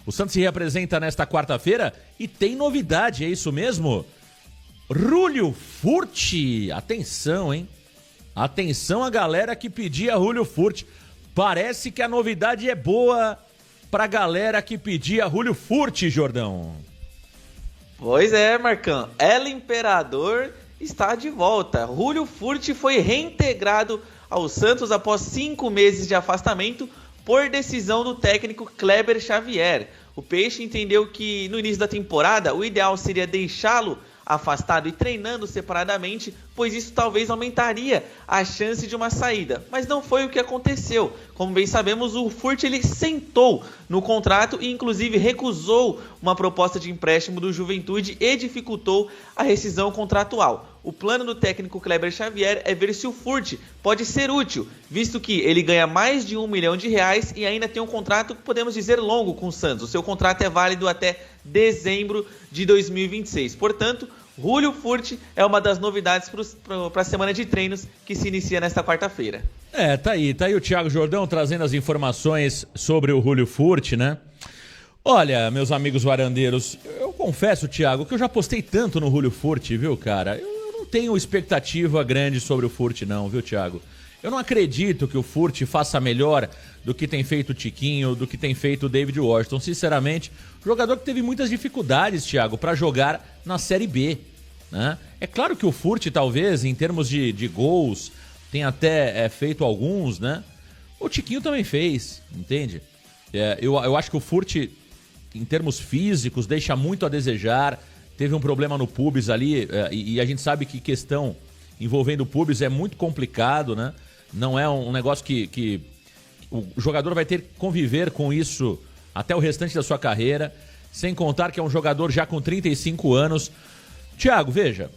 O Santos se reapresenta nesta quarta-feira e tem novidade, é isso mesmo? Julio Furti, atenção, hein? Atenção a galera que pedia Julio Furti. Parece que a novidade é boa pra galera que pedia Julio Furti, Jordão. Pois é, Marcão. El Imperador está de volta. Julio Furti foi reintegrado ao Santos após 5 meses de afastamento por decisão do técnico Kleber Xavier. O Peixe entendeu que no início da temporada o ideal seria deixá-lo afastado e treinando separadamente, pois isso talvez aumentaria a chance de uma saída. Mas não foi o que aconteceu. Como bem sabemos, o Furti ele sentou no contrato e inclusive recusou uma proposta de empréstimo do Juventude e dificultou a rescisão contratual. O plano do técnico Kleber Xavier é ver se o Furti pode ser útil, visto que ele ganha mais de R$1 milhão e ainda tem um contrato, podemos dizer, longo com o Santos. O seu contrato é válido até dezembro de 2026. Portanto, Julio Furti é uma das novidades para a semana de treinos que se inicia nesta quarta-feira. Tá aí o Thiago Jordão trazendo as informações sobre o Julio Furti, né? Olha, meus amigos varandeiros, eu confesso, Thiago, que eu já postei tanto no Julio Furti, viu, cara? Eu não tenho expectativa grande sobre o Furti não, viu, Thiago? Eu não acredito que o Furti faça melhor do que tem feito o Tiquinho, do que tem feito o David Washington. Sinceramente, jogador que teve muitas dificuldades, Thiago, para jogar na Série B, né? É claro que o Furti, talvez, em termos de gols, tem até feito alguns, né? O Tiquinho também fez, entende? Eu acho que o Furti, em termos físicos, deixa muito a desejar. Teve um problema no pubis ali, e a gente sabe que questão envolvendo o pubis é muito complicado, né? Não é um negócio que o jogador vai ter que conviver com isso até o restante da sua carreira, sem contar que é um jogador já com 35 anos. Thiago, veja,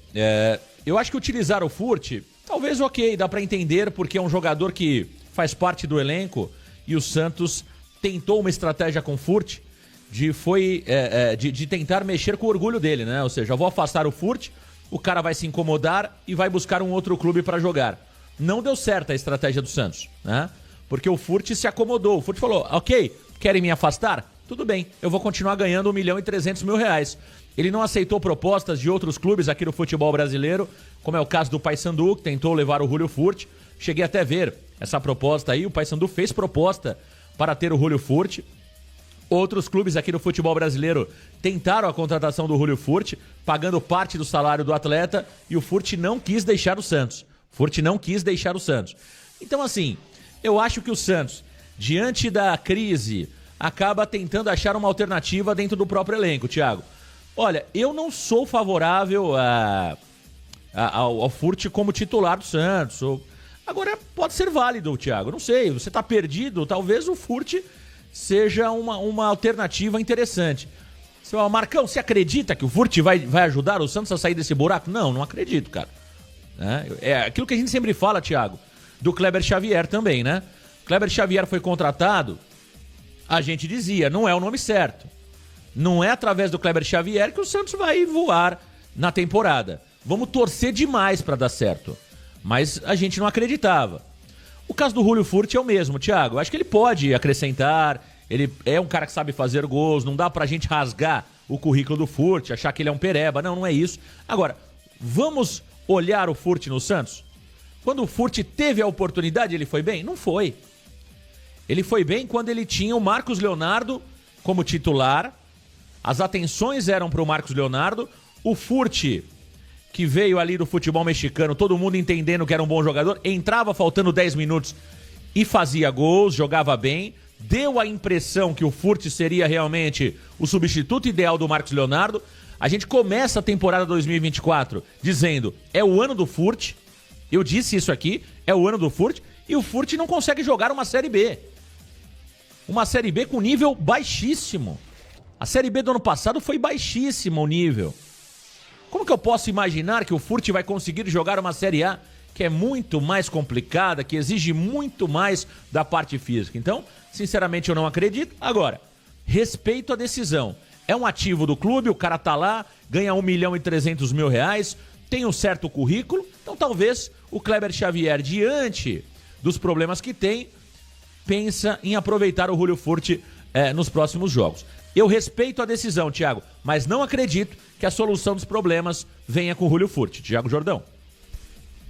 eu acho que utilizar o Furti, talvez ok, dá pra entender, porque é um jogador que faz parte do elenco e o Santos tentou uma estratégia com o Furti de tentar mexer com o orgulho dele, né? Ou seja, eu vou afastar o Furti, o cara vai se incomodar e vai buscar um outro clube para jogar. Não deu certo a estratégia do Santos, né? Porque o Furti se acomodou. O Furti falou, ok, querem me afastar? Tudo bem, eu vou continuar ganhando R$1.300.000. Ele não aceitou propostas de outros clubes aqui no futebol brasileiro, como é o caso do Paysandu, que tentou levar o Julio Furti. Cheguei até a ver essa proposta aí, o Paysandu fez proposta para ter o Julio Furti. Outros clubes aqui no futebol brasileiro tentaram a contratação do Julio Furti, pagando parte do salário do atleta, e o Furti não quis deixar o Santos. Então, assim, eu acho que o Santos, diante da crise, acaba tentando achar uma alternativa dentro do próprio elenco, Thiago. Olha, eu não sou favorável ao Furti como titular do Santos. Agora, pode ser válido, Thiago. Não sei, você tá perdido, talvez o Furti seja uma alternativa interessante. Você fala, Marcão, você acredita que o Furti vai ajudar o Santos a sair desse buraco? Não acredito, cara. É aquilo que a gente sempre fala, Thiago, do Kleber Xavier também, né? Kleber Xavier foi contratado, a gente dizia, não é o nome certo. Não é através do Kleber Xavier que o Santos vai voar na temporada. Vamos torcer demais para dar certo. Mas a gente não acreditava. O caso do Julio Furti é o mesmo, Thiago. Acho que ele pode acrescentar, ele é um cara que sabe fazer gols, não dá pra gente rasgar o currículo do Furti, achar que ele é um pereba. Não é isso. Agora, vamos olhar o Furti no Santos? Quando o Furti teve a oportunidade, ele foi bem? Não foi. Ele foi bem quando ele tinha o Marcos Leonardo como titular. As atenções eram para o Marcos Leonardo. O Furti, que veio ali do futebol mexicano, todo mundo entendendo que era um bom jogador, entrava faltando 10 minutos e fazia gols, jogava bem. Deu a impressão que o Furti seria realmente o substituto ideal do Marcos Leonardo. A gente começa a temporada 2024 dizendo, é o ano do Furti. Eu disse isso aqui, é o ano do Furti. E o Furti não consegue jogar uma Série B. Uma Série B com nível baixíssimo. A Série B do ano passado foi baixíssimo o nível. Como que eu posso imaginar que o Furti vai conseguir jogar uma Série A que é muito mais complicada, que exige muito mais da parte física? Então, sinceramente, eu não acredito. Agora, respeito a decisão. É um ativo do clube, o cara tá lá, ganha R$1.300.000, tem um certo currículo. Então, talvez o Kleber Xavier, diante dos problemas que tem, pensa em aproveitar o Julio Furti nos próximos jogos. Eu respeito a decisão, Thiago, mas não acredito que a solução dos problemas venha com o Julio Furch. Thiago Jordão.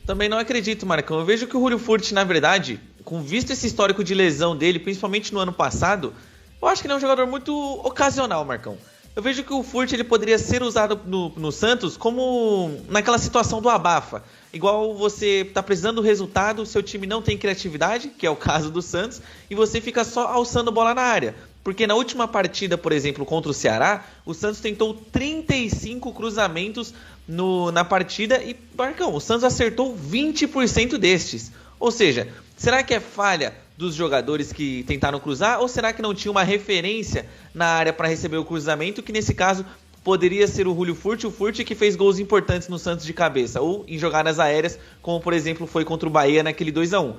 Também não acredito, Marcão. Eu vejo que o Julio Furch, na verdade, com visto esse histórico de lesão dele, principalmente no ano passado, eu acho que ele é um jogador muito ocasional, Marcão. Eu vejo que o Furch ele poderia ser usado no Santos como naquela situação do abafa. Igual você tá precisando do resultado, seu time não tem criatividade, que é o caso do Santos, e você fica só alçando bola na área. Porque na última partida, por exemplo, contra o Ceará, o Santos tentou 35 cruzamentos na partida e, Marcão, o Santos acertou 20% destes. Ou seja, será que é falha dos jogadores que tentaram cruzar ou será que não tinha uma referência na área para receber o cruzamento, que nesse caso poderia ser o Julio Furch, o Furch que fez gols importantes no Santos de cabeça ou em jogadas aéreas, como por exemplo foi contra o Bahia naquele 2-1.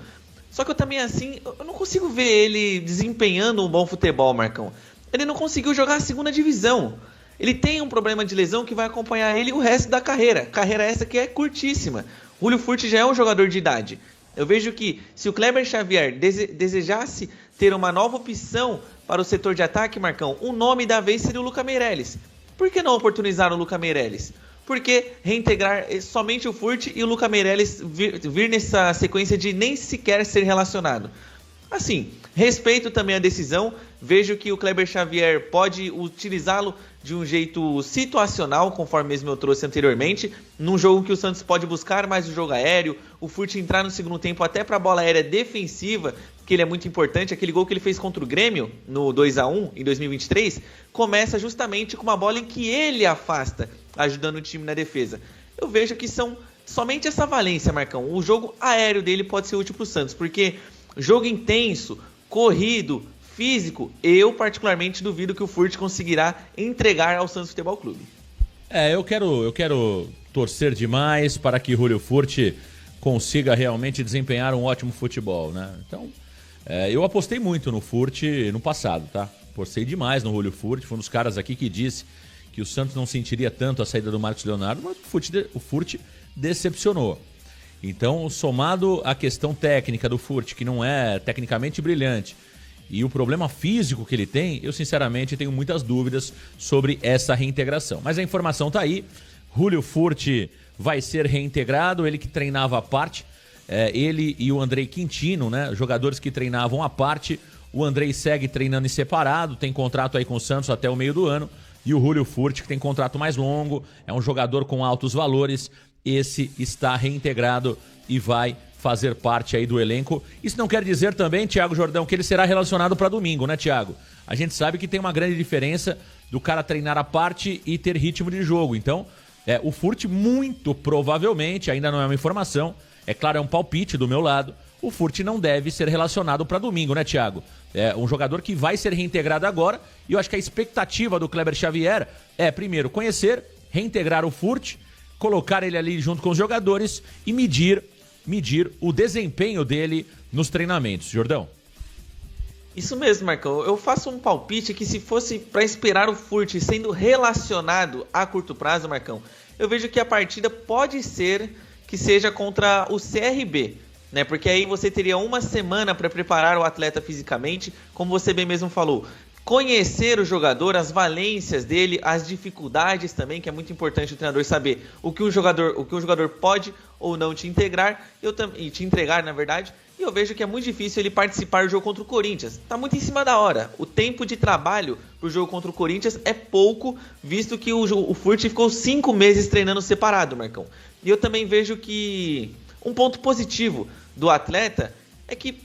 Só que eu também assim, eu não consigo ver ele desempenhando um bom futebol, Marcão. Ele não conseguiu jogar a segunda divisão. Ele tem um problema de lesão que vai acompanhar ele o resto da carreira. Carreira essa que é curtíssima. O Julio Furch já é um jogador de idade. Eu vejo que se o Kleber Xavier desejasse ter uma nova opção para o setor de ataque, Marcão, o nome da vez seria o Lucas Meirelles. Por que não oportunizar o Lucas Meirelles? Por que reintegrar somente o Furch e o Lucas Meirelles vir nessa sequência de nem sequer ser relacionado? Assim, respeito também a decisão, vejo que o Kleber Xavier pode utilizá-lo de um jeito situacional, conforme mesmo eu trouxe anteriormente, num jogo que o Santos pode buscar mais o jogo aéreo, o Furch entrar no segundo tempo até para a bola aérea defensiva, que ele é muito importante. Aquele gol que ele fez contra o Grêmio no 2-1 em 2023, começa justamente com uma bola em que ele afasta, ajudando o time na defesa. Eu vejo que são somente essa valência, Marcão. O jogo aéreo dele pode ser útil para o Santos, porque jogo intenso, corrido, físico, eu particularmente duvido que o Furch conseguirá entregar ao Santos Futebol Clube. Eu quero torcer demais para que Julio Furch consiga realmente desempenhar um ótimo futebol, né? Então, eu apostei muito no Furch no passado, tá? Apostei demais no Julio Furch, foi um dos caras aqui que disse que o Santos não sentiria tanto a saída do Marcos Leonardo, mas o Furch decepcionou. Então, somado à questão técnica do Furch, que não é tecnicamente brilhante, e o problema físico que ele tem, eu sinceramente tenho muitas dúvidas sobre essa reintegração. Mas a informação tá aí, Julio Furch vai ser reintegrado, ele que treinava à parte, ele e o Andrei Quintino, né, jogadores que treinavam à parte. O Andrei segue treinando em separado, tem contrato aí com o Santos até o meio do ano, e o Julio Furch, que tem contrato mais longo, é um jogador com altos valores, esse está reintegrado e vai fazer parte aí do elenco. Isso não quer dizer também, Thiago Jordão, que ele será relacionado para domingo, né, Thiago? A gente sabe que tem uma grande diferença do cara treinar à parte e ter ritmo de jogo. Então, o Furch muito provavelmente, ainda não é uma informação, é claro, é um palpite do meu lado, o Furch não deve ser relacionado para domingo, né, Thiago? É um jogador que vai ser reintegrado agora, e eu acho que a expectativa do Kleber Xavier é, primeiro, conhecer, reintegrar o Furch, colocar ele ali junto com os jogadores e medir o desempenho dele nos treinamentos. Jordão? Isso mesmo, Marcão. Eu faço um palpite que se fosse para esperar o Furch sendo relacionado a curto prazo, Marcão, eu vejo que a partida pode ser que seja contra o CRB, né? Porque aí você teria uma semana para preparar o atleta fisicamente, como você bem mesmo falou. Conhecer o jogador, as valências dele, as dificuldades também, que é muito importante o treinador saber o que o jogador pode ou não te integrar e te entregar, na verdade. E eu vejo que é muito difícil ele participar do jogo contra o Corinthians. Tá muito em cima da hora. O tempo de trabalho pro jogo contra o Corinthians é pouco, visto que o Furch ficou 5 meses treinando separado, Marcão. E eu também vejo que um ponto positivo do atleta é que,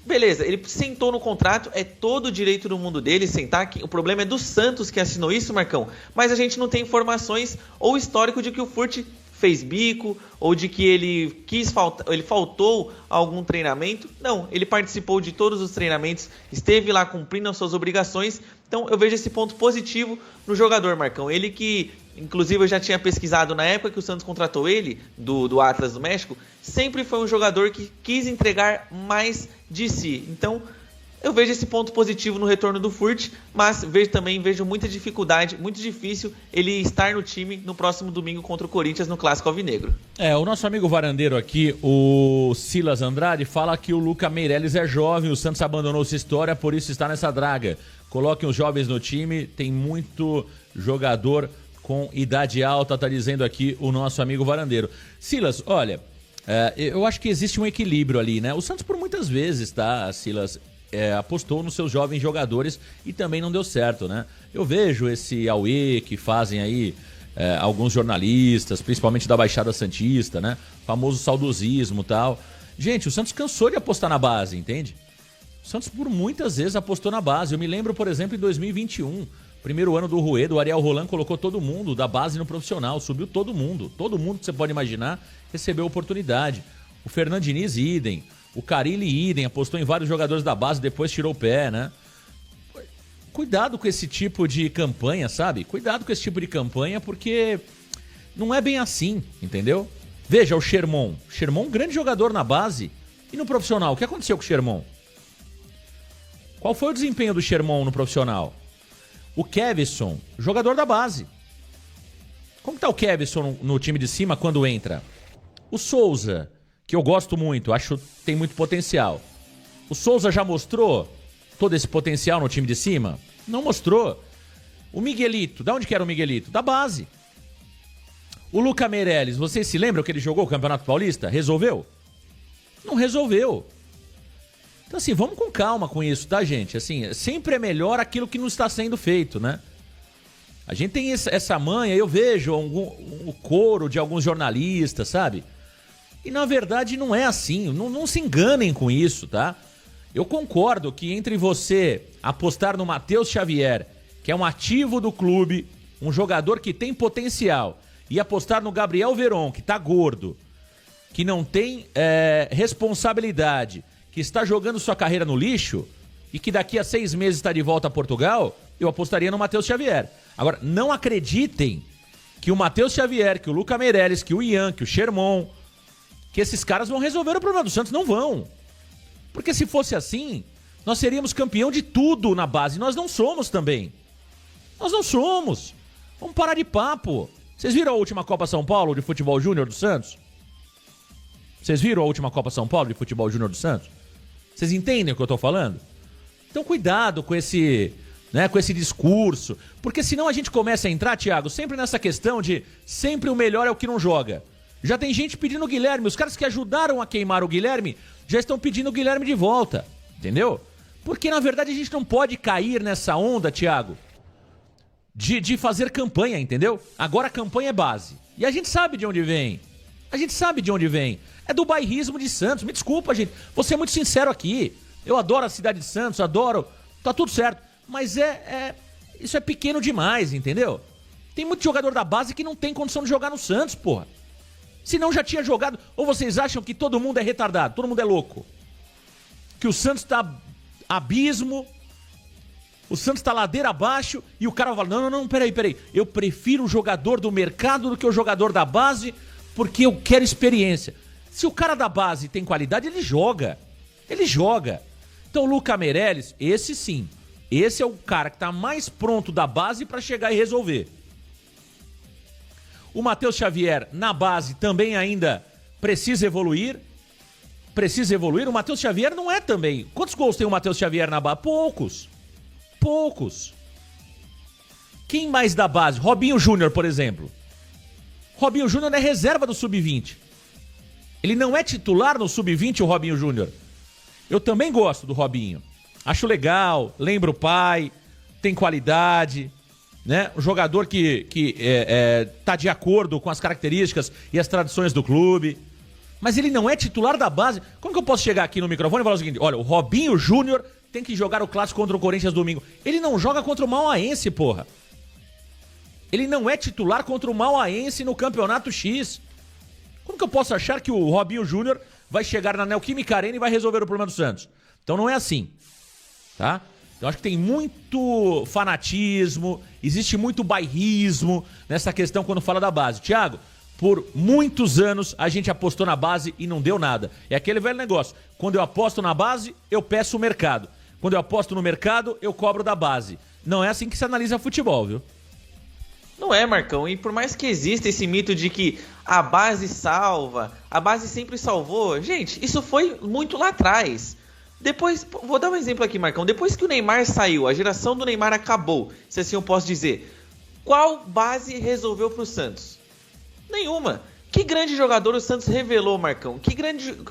beleza, ele sentou no contrato, é todo o direito do mundo dele sentar. O problema é do Santos que assinou isso, Marcão. Mas a gente não tem informações ou histórico de que o Furch fez bico ou de que ele faltou a algum treinamento. Não, ele participou de todos os treinamentos, esteve lá cumprindo as suas obrigações. Então eu vejo esse ponto positivo no jogador, Marcão. Ele que, inclusive, eu já tinha pesquisado na época que o Santos contratou ele, do Atlas do México, sempre foi um jogador que quis entregar mais de si. Então, Eu vejo esse ponto positivo no retorno do Furt, mas vejo muita dificuldade, muito difícil ele estar no time no próximo domingo contra o Corinthians no Clássico Alvinegro. O nosso amigo varandeiro aqui, o Silas Andrade, fala que o Luca Meireles é jovem, o Santos abandonou sua história, por isso está nessa draga. Coloquem os jovens no time, tem muito jogador com idade alta, tá dizendo aqui o nosso amigo varandeiro. Silas, olha, eu acho que existe um equilíbrio ali, né? O Santos por muitas vezes, tá, Silas, apostou nos seus jovens jogadores e também não deu certo, né? Eu vejo esse auê que fazem aí alguns jornalistas, principalmente da Baixada Santista, né? Famoso saudosismo e tal. Gente, o Santos cansou de apostar na base, entende? O Santos por muitas vezes apostou na base. Eu me lembro, por exemplo, em 2021, primeiro ano do Rueda, o Ariel Roland colocou todo mundo da base no profissional, subiu todo mundo que você pode imaginar recebeu oportunidade. O Fernando Diniz, idem. O Carille, idem, apostou em vários jogadores da base, depois tirou o pé, né? Cuidado com esse tipo de campanha, sabe? Cuidado com esse tipo de campanha, porque não é bem assim, entendeu? Veja o Sherman. Sherman, um grande jogador na base. E no profissional, o que aconteceu com o Sherman? Qual foi o desempenho do Sherman no profissional? O Kevson, jogador da base. Como está o Kevson no time de cima quando entra? O Souza, que eu gosto muito, acho que tem muito potencial. O Souza já mostrou todo esse potencial no time de cima? Não mostrou. O Miguelito, da onde que era o Miguelito? Da base. O Luca Meireles, vocês se lembram que ele jogou o Campeonato Paulista? Resolveu? Não resolveu. Então assim, vamos com calma com isso, tá, gente? Assim, sempre é melhor aquilo que não está sendo feito, né? A gente tem essa manha, eu vejo o coro de alguns jornalistas, sabe? E na verdade não é assim, não se enganem com isso, tá? Eu concordo que entre você apostar no Matheus Xavier, que é um ativo do clube, um jogador que tem potencial, e apostar no Gabriel Veron, que tá gordo, que não tem responsabilidade, que está jogando sua carreira no lixo e que daqui a 6 meses está de volta a Portugal, eu apostaria no Matheus Xavier. Agora, não acreditem que o Matheus Xavier, que o Luca Meireles, que o Ian, que o Sherman, que esses caras vão resolver o problema do Santos. Não vão. Porque se fosse assim, nós seríamos campeão de tudo na base. Nós não somos também. Nós não somos. Vamos parar de papo. Vocês viram a última Copa São Paulo de Futebol Júnior do Santos? Vocês viram a última Copa São Paulo de Futebol Júnior do Santos? Vocês entendem o que eu tô falando? Então cuidado com esse discurso, porque senão a gente começa a entrar, Thiago, sempre nessa questão de sempre o melhor é o que não joga. Já tem gente pedindo o Guilherme, os caras que ajudaram a queimar o Guilherme já estão pedindo o Guilherme de volta, entendeu? Porque na verdade a gente não pode cair nessa onda, Thiago, de fazer campanha, entendeu? Agora a campanha é base, e a gente sabe de onde vem. É do bairrismo de Santos. Me desculpa, gente. Vou ser muito sincero aqui. Eu adoro a cidade de Santos, adoro. Tá tudo certo. Mas isso é pequeno demais, entendeu? Tem muito jogador da base que não tem condição de jogar no Santos, porra. Senão já tinha jogado. Ou vocês acham que todo mundo é retardado, todo mundo é louco? Que o Santos tá abismo, o Santos tá ladeira abaixo e o cara fala, não, peraí. Eu prefiro o jogador do mercado do que o jogador da base porque eu quero experiência. Se o cara da base tem qualidade, ele joga. Então o Luca Meireles, esse sim, esse é o cara que tá mais pronto da base para chegar e resolver. O Matheus Xavier na base também ainda precisa evoluir. O Matheus Xavier não é também. Quantos gols tem o Matheus Xavier na base? Poucos. Quem mais da base? Robinho Júnior, por exemplo. Robinho Júnior é reserva do Sub-20. Ele não é titular no Sub-20, o Robinho Júnior. Eu também gosto do Robinho. Acho legal, lembra o pai, tem qualidade, né? Um jogador que tá de acordo com as características e as tradições do clube. Mas ele não é titular da base. Como que eu posso chegar aqui no microfone e falar o seguinte? Olha, o Robinho Júnior tem que jogar o clássico contra o Corinthians domingo. Ele não joga contra o Mauaense, porra. Ele não é titular contra o Mauaense no Campeonato X. Como que eu posso achar que o Robinho Júnior vai chegar na Neoquímica Arena e vai resolver o problema do Santos? Então não é assim, tá? Então acho que tem muito fanatismo, existe muito bairrismo nessa questão quando fala da base. Thiago, por muitos anos a gente apostou na base e não deu nada. É aquele velho negócio. Quando eu aposto na base, eu peço o mercado. Quando eu aposto no mercado, eu cobro da base. Não é assim que se analisa futebol, viu? Não é, Marcão, e por mais que exista esse mito de que a base salva, a base sempre salvou, gente, isso foi muito lá atrás. Depois, vou dar um exemplo aqui, Marcão, depois que o Neymar saiu, a geração do Neymar acabou, se assim eu posso dizer, qual base resolveu pro Santos? Nenhuma. Que grande jogador o Santos revelou, Marcão?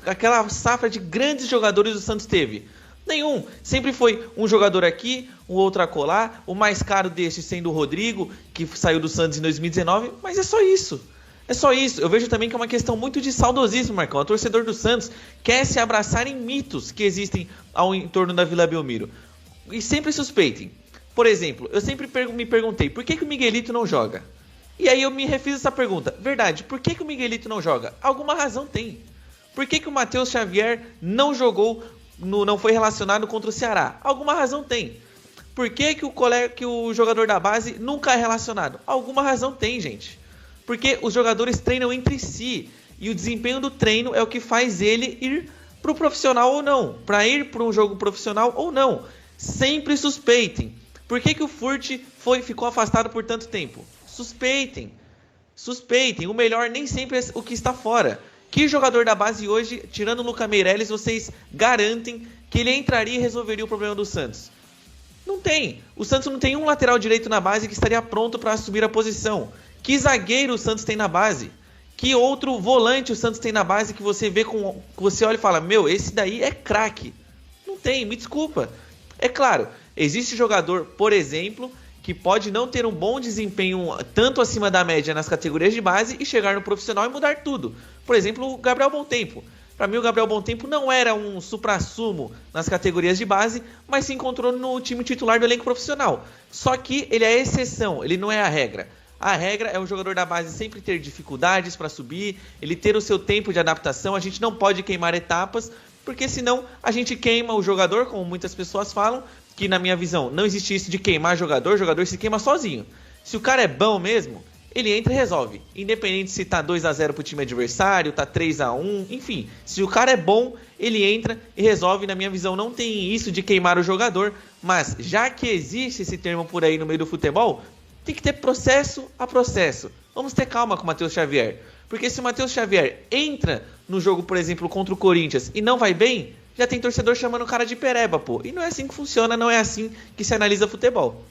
Aquela safra de grandes jogadores o Santos teve? Nenhum. Sempre foi um jogador aqui, um outro acolá, o mais caro deste sendo o Rodrigo, que saiu do Santos em 2019, mas é só isso. É só isso. Eu vejo também que é uma questão muito de saudosismo, Marcão. O torcedor do Santos quer se abraçar em mitos que existem ao entorno da Vila Belmiro. E sempre suspeitem. Por exemplo, eu sempre me perguntei, por que o Miguelito não joga? E aí eu me refiz essa pergunta. Verdade, por que o Miguelito não joga? Alguma razão tem. Por que o Matheus Xavier não jogou, não foi relacionado contra o Ceará? Alguma razão tem. Por que o jogador da base nunca é relacionado? Alguma razão tem, gente. Porque os jogadores treinam entre si. E o desempenho do treino é o que faz ele ir para o profissional ou não. Para ir para um jogo profissional ou não. Sempre suspeitem. Por que o Furt ficou afastado por tanto tempo? Suspeitem. Suspeitem. O melhor nem sempre é o que está fora. Que jogador da base hoje, tirando o Lucas Meirelles, vocês garantem que ele entraria e resolveria o problema do Santos? Não tem. O Santos não tem um lateral direito na base que estaria pronto para assumir a posição. Que zagueiro o Santos tem na base? Que outro volante o Santos tem na base que você vê você olha e fala, meu, esse daí é craque? Não tem, me desculpa. É claro, existe jogador, por exemplo, que pode não ter um bom desempenho tanto acima da média nas categorias de base e chegar no profissional e mudar tudo. Por exemplo, o Gabriel Bontempo. Para mim, o Gabriel Bontempo não era um suprassumo nas categorias de base, mas se encontrou no time titular do elenco profissional. Só que ele é a exceção, ele não é a regra. A regra é o jogador da base sempre ter dificuldades para subir, ele ter o seu tempo de adaptação. A gente não pode queimar etapas, porque senão a gente queima o jogador, como muitas pessoas falam, que na minha visão não existe isso de queimar jogador, o jogador se queima sozinho. Se o cara é bom mesmo, ele entra e resolve. Independente se tá 2-0 pro time adversário, tá 3-1, enfim. Se o cara é bom, ele entra e resolve. Na minha visão não tem isso de queimar o jogador, mas já que existe esse termo por aí no meio do futebol, tem que ter processo a processo. Vamos ter calma com o Matheus Xavier. Porque se o Matheus Xavier entra no jogo, por exemplo, contra o Corinthians e não vai bem, já tem torcedor chamando o cara de pereba, pô. E não é assim que funciona, não é assim que se analisa futebol.